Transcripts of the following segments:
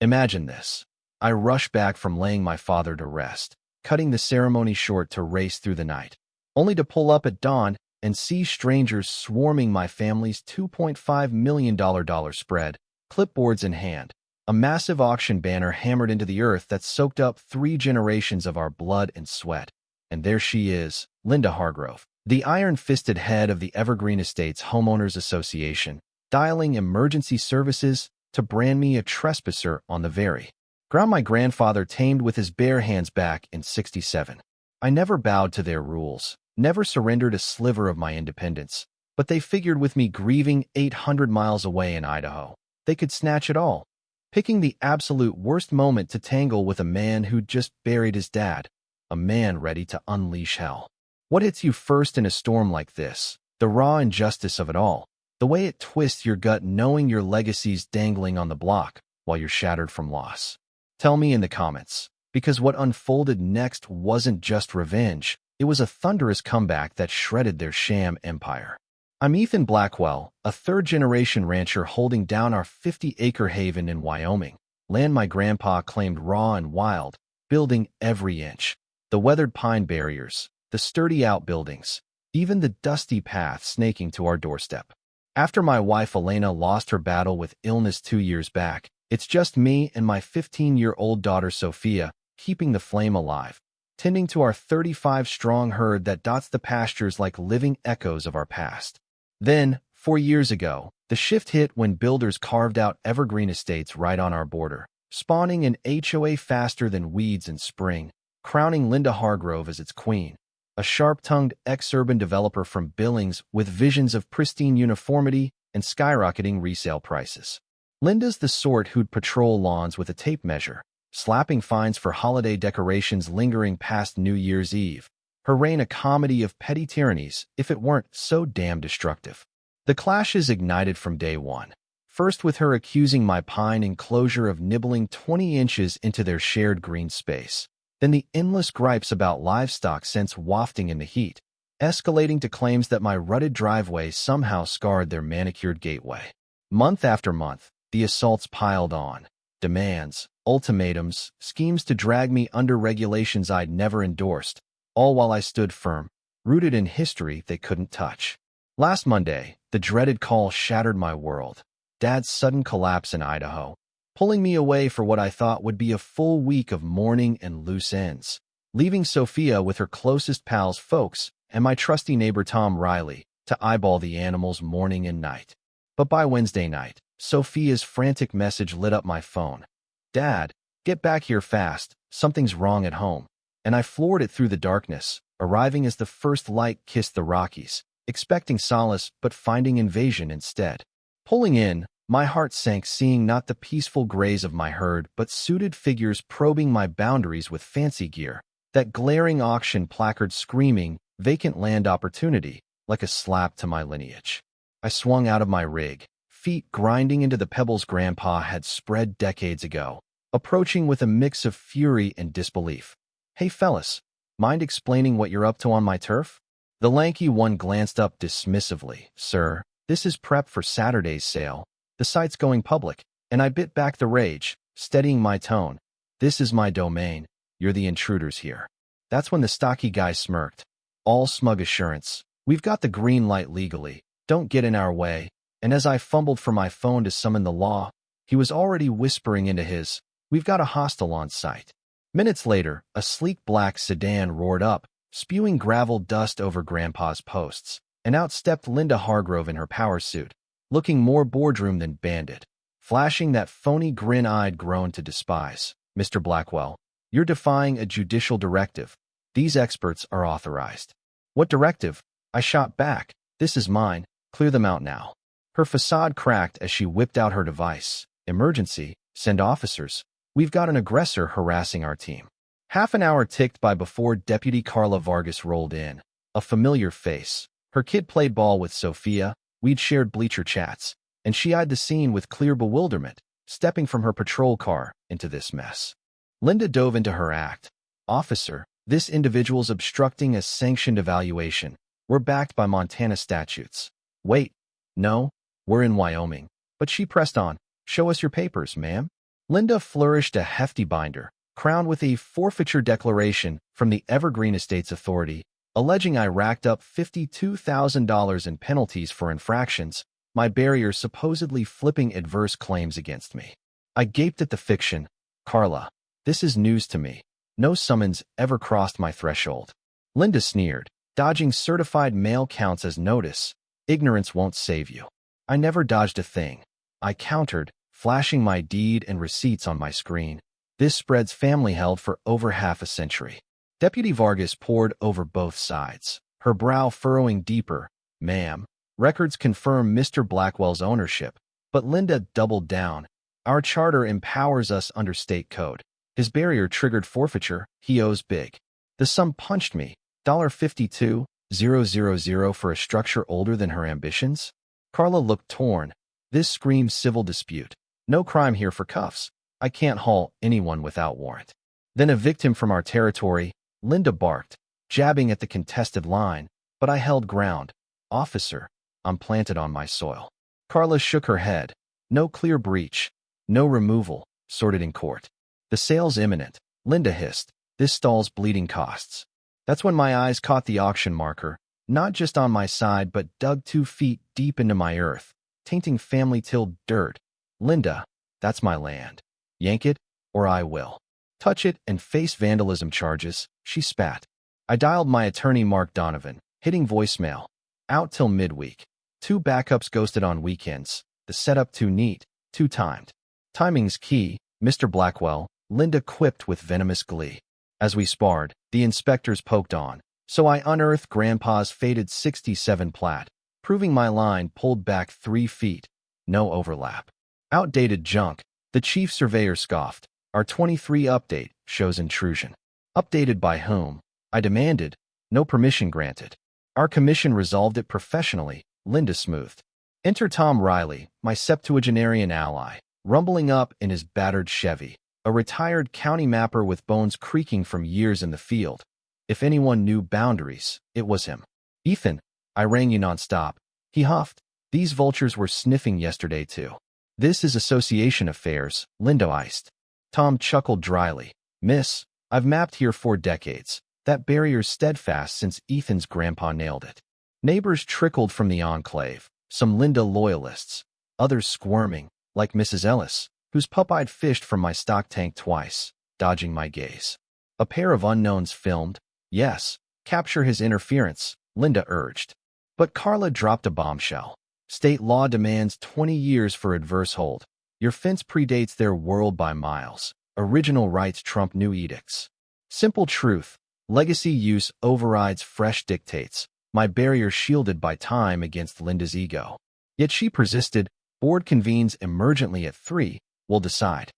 Imagine this. I rush back from laying my father to rest, cutting the ceremony short to race through the night, only to pull up at dawn and see strangers swarming my family's $2.5 million dollar spread, clipboards in hand, a massive auction banner hammered into the earth that soaked up 3 generations of our blood and sweat. And there she is, Linda Hargrove, the iron-fisted head of the Evergreen Estates Homeowners Association, dialing emergency services to brand me a trespasser on the very ground my grandfather tamed with his bare hands back in '67. I never bowed to their rules, never surrendered a sliver of my independence, but they figured with me grieving 800 miles away in Idaho, they could snatch it all, picking the absolute worst moment to tangle with a man who'd just buried his dad, a man ready to unleash hell. What hits you first in a storm like this? The raw injustice of it all, the way it twists your gut knowing your legacy's dangling on the block while you're shattered from loss. Tell me in the comments, because what unfolded next wasn't just revenge, it was a thunderous comeback that shredded their sham empire. I'm Ethan Blackwell, a third-generation rancher holding down our 50-acre haven in Wyoming, land my grandpa claimed raw and wild, building every inch. The weathered pine barriers, the sturdy outbuildings, even the dusty path snaking to our doorstep. After my wife Elena lost her battle with illness 2 years back, it's just me and my 15-year-old daughter Sophia keeping the flame alive, tending to our 35-strong herd that dots the pastures like living echoes of our past. Then, 4 years ago, the shift hit when builders carved out Evergreen Estates right on our border, spawning an HOA faster than weeds in spring, crowning Linda Hargrove as its queen, a sharp-tongued ex-urban developer from Billings with visions of pristine uniformity and skyrocketing resale prices. Linda's the sort who'd patrol lawns with a tape measure, slapping fines for holiday decorations lingering past New Year's Eve, her reign a comedy of petty tyrannies if it weren't so damn destructive. The clashes ignited from day one, first with her accusing my pine enclosure of nibbling 20 inches into their shared green space, then the endless gripes about livestock scents wafting in the heat, escalating to claims that my rutted driveway somehow scarred their manicured gateway. Month after month, the assaults piled on. Demands, ultimatums, schemes to drag me under regulations I'd never endorsed, all while I stood firm, rooted in history they couldn't touch. Last Monday, the dreaded call shattered my world. Dad's sudden collapse in Idaho, pulling me away for what I thought would be a full week of mourning and loose ends, leaving Sophia with her closest pals folks and my trusty neighbor Tom Riley to eyeball the animals morning and night. But by Wednesday night, Sophia's frantic message lit up my phone. "Dad, get back here fast, something's wrong at home." And I floored it through the darkness, arriving as the first light kissed the Rockies, expecting solace but finding invasion instead. Pulling in, my heart sank seeing not the peaceful graze of my herd but suited figures probing my boundaries with fancy gear, that glaring auction placard screaming, "Vacant land opportunity," like a slap to my lineage. I swung out of my rig, feet grinding into the pebbles Grandpa had spread decades ago, approaching with a mix of fury and disbelief. "Hey fellas, mind explaining what you're up to on my turf?" The lanky one glanced up dismissively. "Sir, this is prep for Saturday's sale. The site's going public." And I bit back the rage, steadying my tone. "This is my domain. You're the intruders here." That's when the stocky guy smirked. All smug assurance. "We've got the green light legally. Don't get in our way." And as I fumbled for my phone to summon the law, he was already whispering into his, "We've got a hostile on site." Minutes later, a sleek black sedan roared up, spewing gravel dust over Grandpa's posts, and out stepped Linda Hargrove in her power suit, looking more boardroom than bandit, flashing that phony grin I'd grown to despise. "Mr. Blackwell, you're defying a judicial directive. These experts are authorized." "What directive?" I shot back. "This is mine. Clear them out now." Her facade cracked as she whipped out her device. "Emergency. Send officers. We've got an aggressor harassing our team." Half an hour ticked by before Deputy Carla Vargas rolled in. A familiar face. Her kid played ball with Sophia, we'd shared bleacher chats, and she eyed the scene with clear bewilderment, stepping from her patrol car into this mess. Linda dove into her act. "Officer, this individual's obstructing a sanctioned evaluation. We're backed by Montana statutes." "Wait. No, we're in Wyoming." But she pressed on. "Show us your papers, ma'am." Linda flourished a hefty binder, crowned with a forfeiture declaration from the Evergreen Estates Authority, alleging I racked up $52,000 in penalties for infractions, my barrier supposedly flipping adverse claims against me. I gaped at the fiction. Carla, this is news to me. No summons ever crossed my threshold. Linda sneered, dodging certified mail counts as notice. Ignorance won't save you. I never dodged a thing. I countered, flashing my deed and receipts on my screen. This spread's family held for over half a century. Deputy Vargas pored over both sides, her brow furrowing deeper. Ma'am, records confirm Mr. Blackwell's ownership, but Linda doubled down. Our charter empowers us under state code. His barrier triggered forfeiture. He owes big. The sum punched me. $52,000 for a structure older than her ambitions? Carla looked torn. This screams civil dispute. No crime here for cuffs. I can't haul anyone without warrant. Then evict him from our territory, Linda barked, jabbing at the contested line, but I held ground. Officer, I'm planted on my soil. Carla shook her head. No clear breach. No removal, sorted in court. The sale's imminent, Linda hissed. This stall's bleeding costs. That's when my eyes caught the auction marker, not just on my side but dug 2 feet deep into my earth, tainting family-tilled dirt. Linda, that's my land. Yank it, or I will. Touch it and face vandalism charges, she spat. I dialed my attorney Mark Donovan, hitting voicemail. Out till midweek. 2 backups ghosted on weekends. The setup too neat, too timed. Timing's key, Mr. Blackwell, Linda quipped with venomous glee. As we sparred, the inspectors poked on, so I unearthed Grandpa's faded '67 Plat, proving my line pulled back 3 feet. No overlap. Outdated junk, the chief surveyor scoffed. Our 23 update shows intrusion. Updated by whom? I demanded. No permission granted. Our commission resolved it professionally, Linda smoothed. Enter Tom Riley, my septuagenarian ally, rumbling up in his battered Chevy, a retired county mapper with bones creaking from years in the field. If anyone knew boundaries, it was him. Ethan, I rang you nonstop. He huffed. These vultures were sniffing yesterday too. This is association affairs, Linda iced. Tom chuckled dryly. Miss, I've mapped here 4 decades. That barrier's steadfast since Ethan's grandpa nailed it. Neighbors trickled from the enclave, some Linda loyalists, others squirming, like Mrs. Ellis, whose pup I'd fished from my stock tank twice, dodging my gaze. A pair of unknowns filmed. Yes, capture his interference, Linda urged. But Carla dropped a bombshell. State law demands 20 years for adverse hold. Your fence predates their world by miles. Original rights trump new edicts. Simple truth. Legacy use overrides fresh dictates. My barrier shielded by time against Linda's ego. Yet she persisted. Board convenes emergently at 3. We'll decide.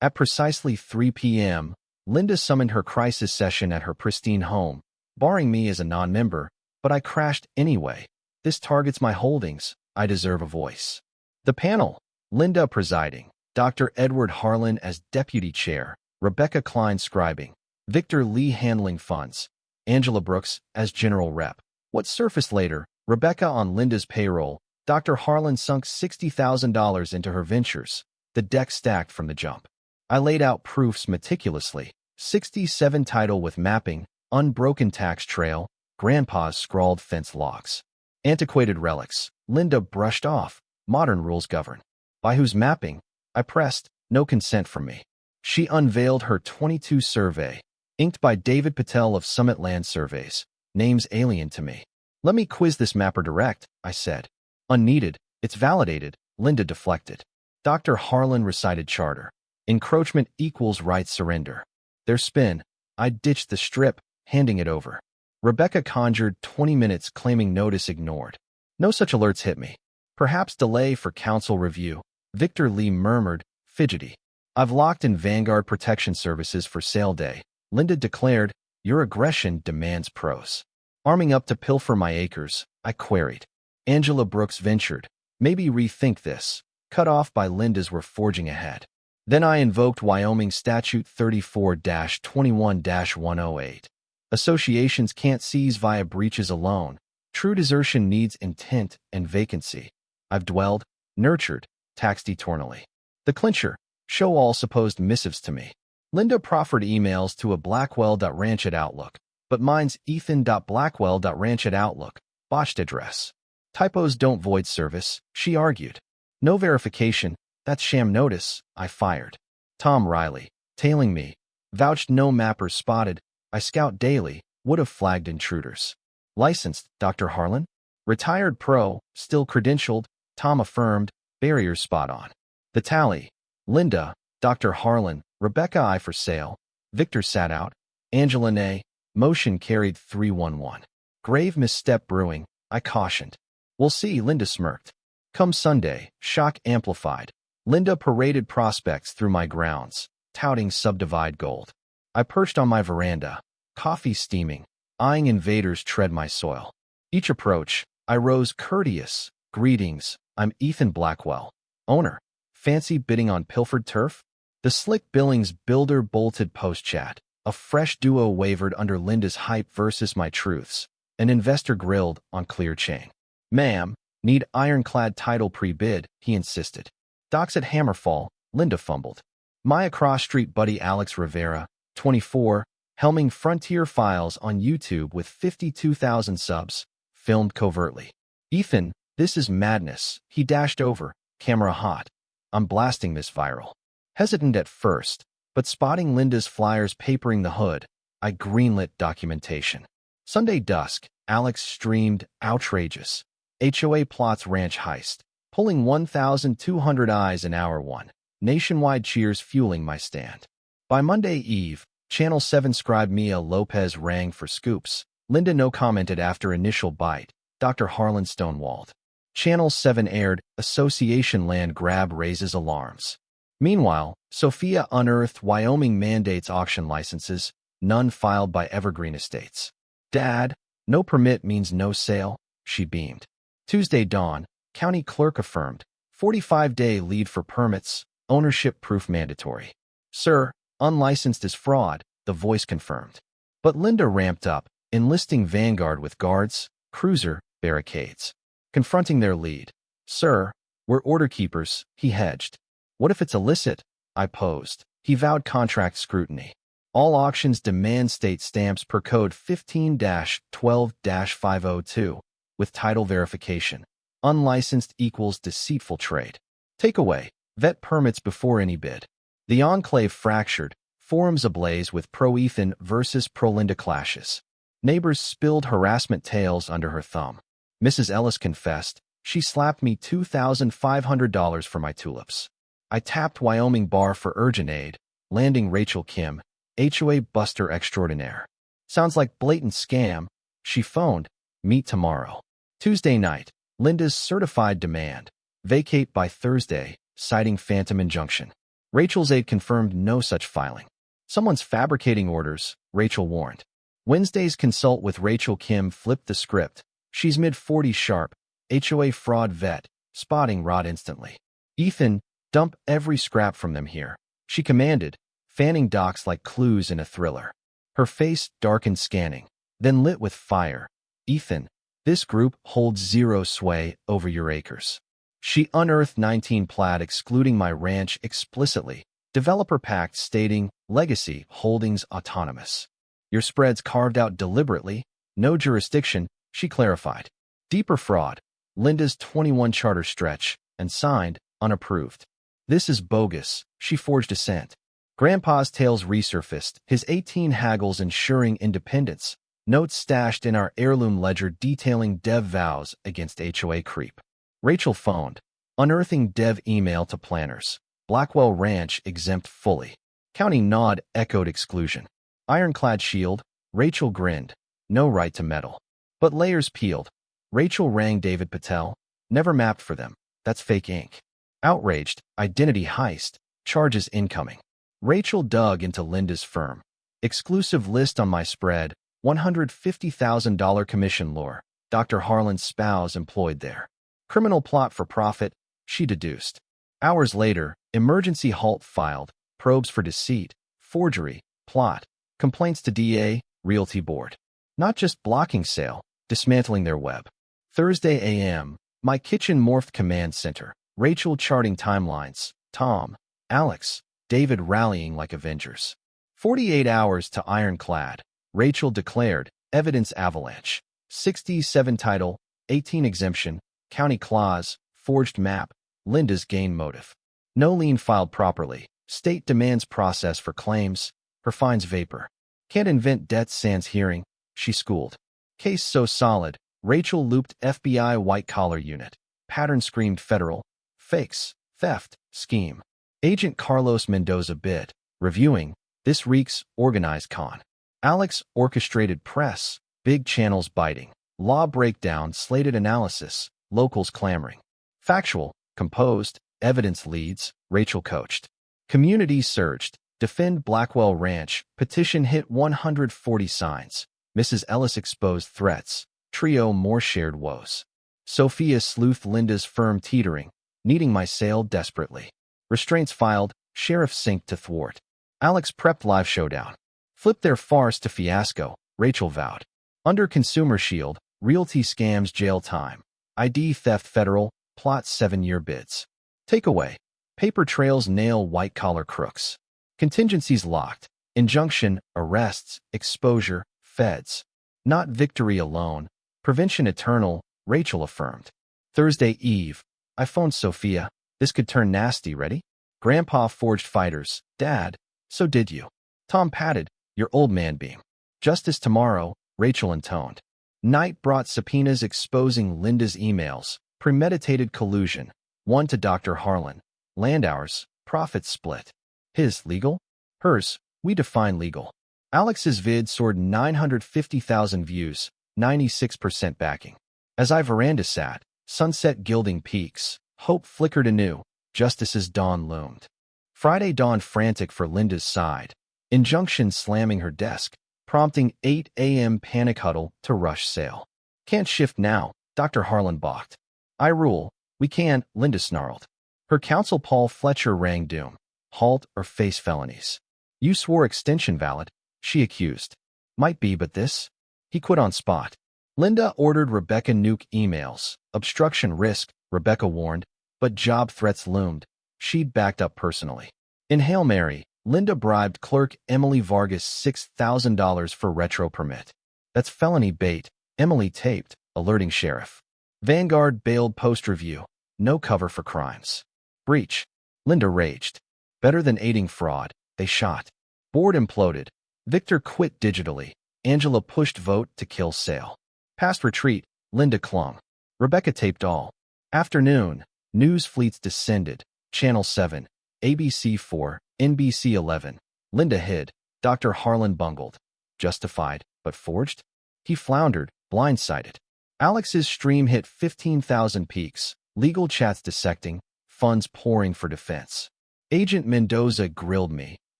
At precisely 3 p.m., Linda summoned her crisis session at her pristine home, barring me as a non-member, but I crashed anyway. This targets my holdings. I deserve a voice. The panel. Linda presiding. Dr. Edward Harlan as deputy chair. Rebecca Klein scribing. Victor Lee handling funds. Angela Brooks as general rep. What surfaced later, Rebecca on Linda's payroll. Dr. Harlan sunk $60,000 into her ventures. The deck stacked from the jump. I laid out proofs meticulously. 67 title with mapping, unbroken tax trail, Grandpa's scrawled fence logs. Antiquated relics. Linda brushed off. Modern rules govern. By whose mapping? I pressed. No consent from me. She unveiled her 22 survey, inked by David Patel of Summit Land Surveys. Names alien to me. Let me quiz this mapper direct, I said. Unneeded. It's validated. Linda deflected. Dr. Harlan recited charter. Encroachment equals right surrender. Their spin. I ditched the strip, handing it over. Rebecca conjured 20 minutes claiming notice ignored. No such alerts hit me. Perhaps delay for council review. Victor Lee murmured, fidgety. I've locked in Vanguard Protection Services for sale day. Linda declared, your aggression demands pros. Arming up to pilfer my acres, I queried. Angela Brooks ventured. Maybe rethink this. Cut off by Linda's were forging ahead. Then I invoked Wyoming Statute 34-21-108. Associations can't seize via breaches alone. True desertion needs intent and vacancy. I've dwelled, nurtured, taxed eternally. The clincher. Show all supposed missives to me. Linda proffered emails to a blackwell.ranch@outlook, but mine's ethan.blackwell.ranch@outlook, botched address. Typos don't void service, she argued. No verification, that's sham notice, I fired. Tom Riley, tailing me, vouched no mappers spotted, I scout daily, would have flagged intruders. Licensed, Dr. Harlan? Retired pro, still credentialed, Tom affirmed, barriers spot on. The tally. Linda, Dr. Harlan, Rebecca I for sale, Victor sat out, Angela nay, motion carried 311. Grave misstep brewing, I cautioned. We'll see, Linda smirked. Come Sunday, shock amplified. Linda paraded prospects through my grounds, touting subdivide gold. I perched on my veranda, coffee steaming, eyeing invaders tread my soil. Each approach, I rose courteous. Greetings, I'm Ethan Blackwell, owner. Fancy bidding on pilfered turf? The slick Billings builder bolted post-chat. A fresh duo wavered under Linda's hype versus my truths. An investor grilled on clear chain. Ma'am, need ironclad title pre-bid, he insisted. Docs at Hammerfall, Linda fumbled. My across-street buddy Alex Rivera, 24, helming Frontier Files on YouTube with 52,000 subs, filmed covertly. Ethan, this is madness, he dashed over, camera hot. I'm blasting this viral. Hesitant at first, but spotting Linda's flyers papering the hood, I greenlit documentation. Sunday dusk, Alex streamed, outrageous. HOA plots ranch heist, pulling 1,200 eyes in hour one. Nationwide cheers fueling my stand. By Monday eve, Channel 7 scribe Mia Lopez rang for scoops. Linda no commented after initial bite. Dr. Harlan stonewalled. Channel 7 aired, Association land grab raises alarms. Meanwhile, Sophia unearthed Wyoming mandates auction licenses, none filed by Evergreen Estates. Dad, no permit means no sale, she beamed. Tuesday dawn, county clerk affirmed, 45-day lead for permits, ownership proof mandatory. Sir, unlicensed is fraud, the voice confirmed. But Linda ramped up, enlisting Vanguard with guards, cruiser, barricades. Confronting their lead. Sir, we're order keepers, he hedged. What if it's illicit? I posed. He vowed contract scrutiny. All auctions demand state stamps per code 15-12-502, with title verification. Unlicensed equals deceitful trade. Takeaway, vet permits before any bid. The enclave fractured, forums ablaze with pro-Ethan versus pro-Linda clashes. Neighbors spilled harassment tales under her thumb. Mrs. Ellis confessed, she slapped me $2,500 for my tulips. I tapped Wyoming bar for urgent aid, landing Rachel Kim, HOA buster extraordinaire. Sounds like blatant scam, she phoned, meet tomorrow. Tuesday night, Linda's certified demand, vacate by Thursday, citing phantom injunction. Rachel's aide confirmed no such filing. Someone's fabricating orders, Rachel warned. Wednesday's consult with Rachel Kim flipped the script. She's mid-40s sharp, HOA fraud vet, spotting rod instantly. Ethan, dump every scrap from them here, she commanded, fanning docs like clues in a thriller. Her face darkened scanning, then lit with fire. Ethan, this group holds zero sway over your acres. She unearthed 19 plat excluding my ranch explicitly, developer pact stating, legacy holdings autonomous. Your spreads carved out deliberately, no jurisdiction, she clarified. Deeper fraud, Linda's 21 charter stretch, and signed, unapproved. This is bogus, she forged assent. Grandpa's tales resurfaced, his 18 haggles ensuring independence, notes stashed in our heirloom ledger detailing dev vows against HOA creep. Rachel phoned, unearthing dev email to planners. Blackwell Ranch exempt fully. County nod echoed exclusion. Ironclad shield, Rachel grinned, no right to meddle. But layers peeled. Rachel rang David Patel, never mapped for them, that's fake ink. Outraged, identity heist, charges incoming. Rachel dug into Linda's firm. Exclusive list on my spread, $150,000 commission lure, Dr. Harlan's spouse employed there. Criminal plot for profit, she deduced. Hours later, emergency halt filed, probes for deceit, forgery, plot, complaints to DA, Realty Board. Not just blocking sale, dismantling their web. Thursday a.m., my kitchen morphed command center. Rachel charting timelines. Tom, Alex, David rallying like Avengers. 48 hours to ironclad, Rachel declared, evidence avalanche. 67 title, 18 exemption, county clause, forged map, Linda's gain motive. No lien filed properly, state demands process for claims, her fines vapor. Can't invent debts sans hearing, she schooled. Case so solid, Rachel looped FBI white-collar unit. Pattern screamed federal. Fakes, theft, scheme. Agent Carlos Mendoza bid. Reviewing, this reeks organized con. Alex orchestrated press, big channels biting. Law breakdown, slated analysis, locals clamoring. Factual, composed, evidence leads, Rachel coached. Community surged. Defend Blackwell Ranch, petition hit 140 signs. Mrs. Ellis exposed threats. Trio more shared woes. Sophia sleuthed Linda's firm teetering, needing my sale desperately. Restraints filed, sheriff synced to thwart. Alex prepped live showdown. Flipped their farce to fiasco, Rachel vowed. Under consumer shield, realty scams jail time. ID theft federal, plot 7-year bids. Takeaway, paper trails nail white-collar crooks. Contingencies locked, injunction, arrests, exposure, feds. Not victory alone, prevention eternal, Rachel affirmed. Thursday Eve, I phoned Sophia, this could turn nasty, ready? Grandpa forged fighters, Dad, so did you. Tom patted, your old man beam. Justice tomorrow, Rachel intoned. Night brought subpoenas exposing Linda's emails, premeditated collusion, one to Dr. Harlan. Land hours, profits split. His, legal? Hers, we define legal. Alex's vid soared 950,000 views, 96% backing. As I veranda sat, sunset gilding peaks, hope flickered anew, justice's dawn loomed. Friday dawned frantic for Linda's side. Injunction slamming her desk, prompting 8 a.m. panic huddle to rush sale. Can't shift now, Dr. Harlan balked. I rule, we can, Linda snarled. Her counsel Paul Fletcher rang doom. Halt or face felonies. You swore extension valid, she accused. Might be, but this? He quit on spot. Linda ordered Rebecca nuke emails. Obstruction risk, Rebecca warned, but job threats loomed. She'd backed up personally. In Hail Mary, Linda bribed clerk Emily Vargas $6,000 for retro permit. That's felony bait, Emily taped, alerting sheriff. Vanguard bailed post-review. No cover for crimes. Breach. Linda raged. Better than aiding fraud, they shot. Board imploded. Victor quit digitally. Angela pushed vote to kill sale. Past retreat, Linda clung. Rebecca taped all. Afternoon, news fleets descended. Channel 7, ABC 4, NBC 11. Linda hid. Dr. Harlan bungled. Justified, but forged? He floundered, blindsided. Alex's stream hit 15,000 peaks. Legal chats dissecting, funds pouring for defense. Agent Mendoza grilled me,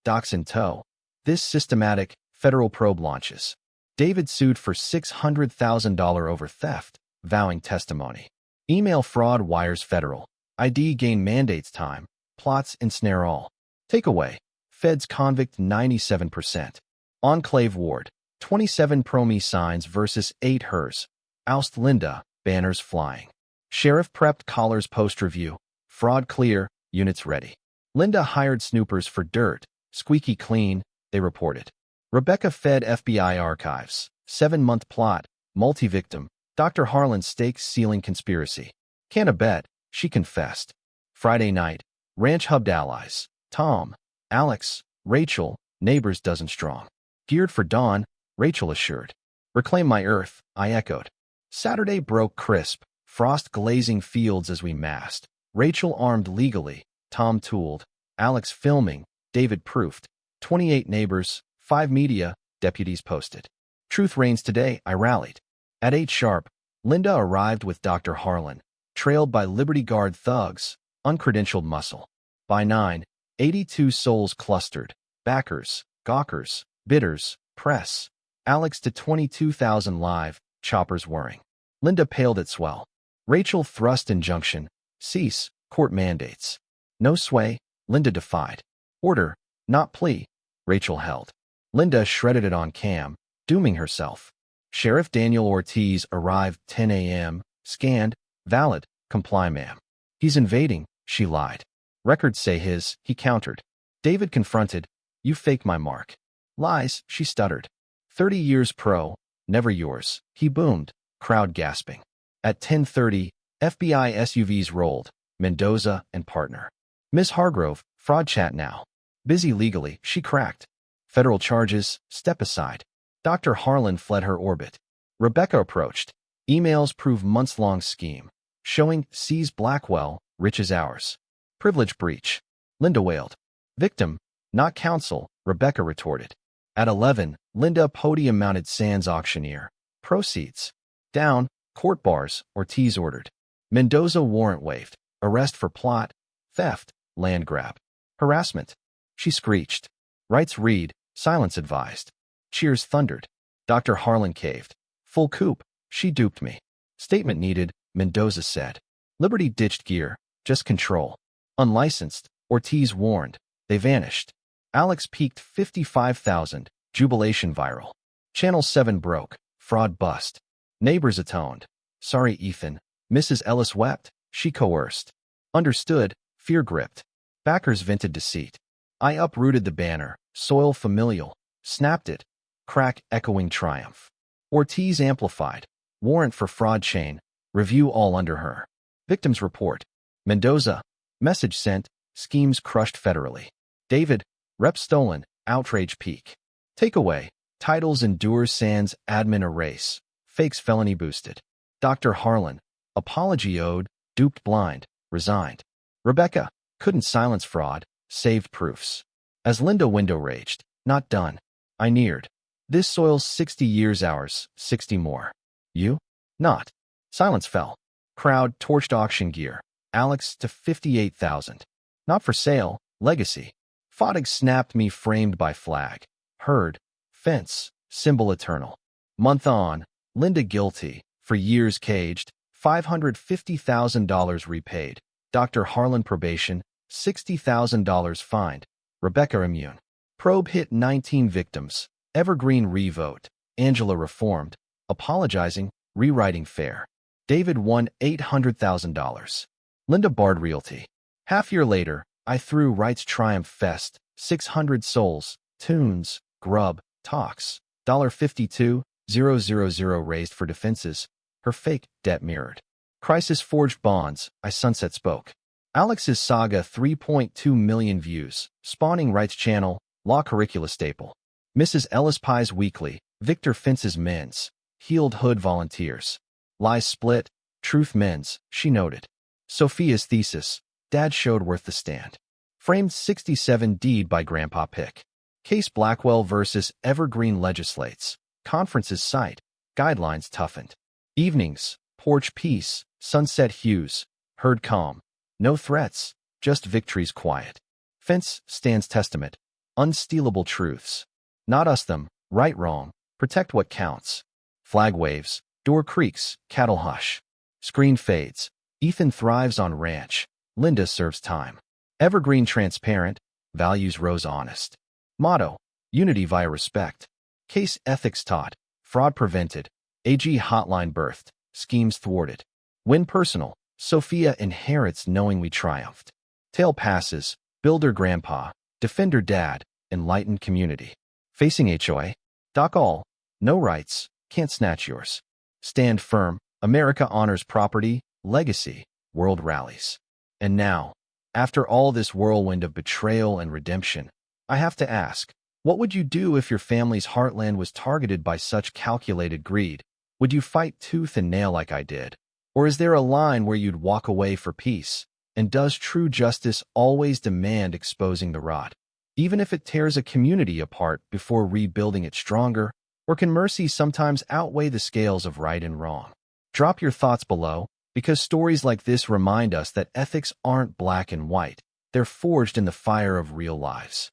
docs in tow. This systematic, federal probe launches. David sued for $600,000 over theft, vowing testimony. Email fraud wires federal. ID gain mandates time. Plots ensnare all. Takeaway. Feds convict 97%. Enclave ward. 27 promi signs versus 8 hers. Oust Linda, banners flying. Sheriff prepped collars post-review. Fraud clear, units ready. Linda hired snoopers for dirt. Squeaky clean, they reported. Rebecca fed FBI archives. 7-month plot. Multi-victim. Dr. Harlan stakes sealing conspiracy. Can't abet, she confessed. Friday night. Ranch hubbed allies. Tom, Alex, Rachel, neighbors dozen strong. Geared for dawn, Rachel assured. Reclaim my earth, I echoed. Saturday broke crisp. Frost glazing fields as we massed. Rachel armed legally. Tom tooled. Alex filming. David proofed. 28 neighbors, 5 media, deputies posted. Truth reigns today, I rallied. At 8 sharp, Linda arrived with Dr. Harlan, trailed by Liberty Guard thugs, uncredentialed muscle. By 9, 82 souls clustered. Backers, gawkers, bidders, press. Alex to 22,000 live, choppers whirring. Linda paled at swell. Rachel thrust injunction. Cease, court mandates. No sway, Linda defied. Order, not plea, Rachel held. Linda shredded it on cam, dooming herself. Sheriff Daniel Ortiz arrived 10 a.m., scanned, valid, comply ma'am. He's invading, she lied. Records say he countered. David confronted, "You faked my mark." "Lies," she stuttered. 30 years pro, never yours, he boomed, crowd gasping. At 10:30, FBI SUVs rolled, Mendoza and partner. "Ms. Hargrove, fraud chat now." "Busy legally," she cracked. "Federal charges, step aside." Dr. Harlan fled her orbit. Rebecca approached. Emails prove months-long scheme. Showing sees Blackwell, rich as ours. "Privilege breach." Linda wailed. "Victim, not counsel," Rebecca retorted. At 11, Linda podium-mounted Sands auctioneer. "Proceeds." "Down, court bars," Ortiz ordered. Mendoza warrant waived. Arrest for plot, theft, land grab. "Harassment." She screeched. Rights read, silence advised. Cheers thundered. Dr. Harlan caved. "Full coup. She duped me." "Statement needed," Mendoza said. Liberty ditched gear, just control. "Unlicensed," Ortiz warned. They vanished. Alex peaked 55,000, jubilation viral. Channel 7 broke, fraud bust. Neighbors atoned. "Sorry, Ethan." Mrs. Ellis wept. She coerced. "Understood," fear gripped. Backers vented deceit. I uprooted the banner, soil familial, snapped it. Crack echoing triumph. Ortiz amplified. Warrant for fraud chain. Review all under her. Victims report. Mendoza. Message sent. Schemes crushed federally. David. Rep stolen. Outrage peak. Takeaway. Titles endure Sands admin erase. Fakes felony boosted. Dr. Harlan. Apology owed. Duped blind. Resigned. Rebecca. Couldn't silence fraud. Saved proofs. As Linda window raged. Not done. I neared. This soil's 60 years ours, 60 more. You? Not. Silence fell. Crowd torched auction gear. Alex to 58,000. Not for sale. Legacy. Fodig snapped me framed by flag. Heard. Fence. Symbol eternal. Month on. Linda guilty. For years caged. $550,000 repaid. Dr. Harlan probation. $60,000 fined. Rebecca immune. Probe hit 19 victims. Evergreen revote. Angela reformed. Apologizing. Rewriting fair. David won $800,000. Linda barred realty. Half year later, I threw Wright's Triumph Fest. 600 souls. Tunes. Grub. Talks. $52,000 raised for defenses. Her fake debt mirrored. Crisis forged bonds. I sunset spoke. Alex's saga 3.2 million views. Spawning Wright's channel. Law curricula staple. Mrs. Ellis Pie's weekly. Victor Fence's men's. Healed hood volunteers. Lies split. Truth men's, she noted. Sophia's thesis. Dad showed worth the stand. Framed 67 deed by Grandpa Pick. Case Blackwell versus Evergreen legislates. Conferences cite. Guidelines toughened. Evenings. Porch peace. Sunset hues. Heard calm. No threats. Just victories quiet. Fence stands testament. Unstealable truths. Not us them. Right wrong. Protect what counts. Flag waves. Door creaks. Cattle hush. Screen fades. Ethan thrives on ranch. Linda serves time. Evergreen transparent. Values rose honest. Motto. Unity via respect. Case ethics taught. Fraud prevented. AG hotline birthed. Schemes thwarted. Win personal. Sophia inherits knowing we triumphed. Tale passes. Builder grandpa. Defender dad. Enlightened community. Facing HOA. Doc all. No rights. Can't snatch yours. Stand firm. America honors property. Legacy. World rallies. And now, after all this whirlwind of betrayal and redemption, I have to ask, what would you do if your family's heartland was targeted by such calculated greed? Would you fight tooth and nail like I did? Or is there a line where you'd walk away for peace? And does true justice always demand exposing the rot, even if it tears a community apart before rebuilding it stronger? Or can mercy sometimes outweigh the scales of right and wrong? Drop your thoughts below, because stories like this remind us that ethics aren't black and white. They're forged in the fire of real lives.